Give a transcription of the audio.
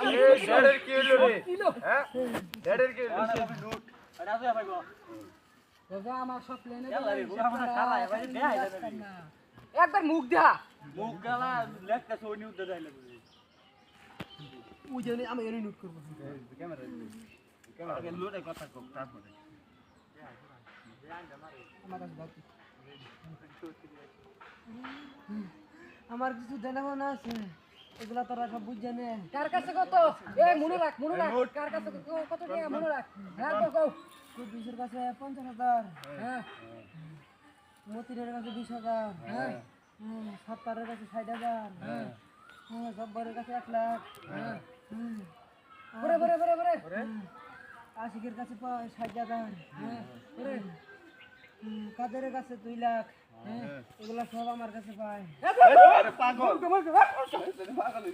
এই ডেড়ের কি হলো রে হ্যাঁ ডেড়ের কি হলো লুট আরে আসো ভাই গো দাদা আমার সব প্লেনে না একবার মুখ দেখা মুখ গালা লেখটা সোনি উদ্দে যাইলে ওই জন্য আমি এনে নোট করব ক্যামেরা ক্যামেরা লুটে কথা কম তারপরে আমার কাছে বাকি আমার কিছু দেনাবো না আছে এগুলা তোরা সব বুঝ জানে কার কাছে কত এই মনে রাখ কার কাছে কত টাকা মনে রাখ হ্যাঁ কও কুদ্দুসের কাছে 50,000 হ্যাঁ মতিরের কাছে 20,000 হ্যাঁ সত্তারের কাছে 60,000 হ্যাঁ জব্বরের কাছে 1 লাখ হ্যাঁ বরে আশিকের কাছে 60,000 হ্যাঁ বরে কাদেরের কাছে 2 লাখ হ্যাঁ এগুলা সব আমার কাছে পায় পাগল পাগল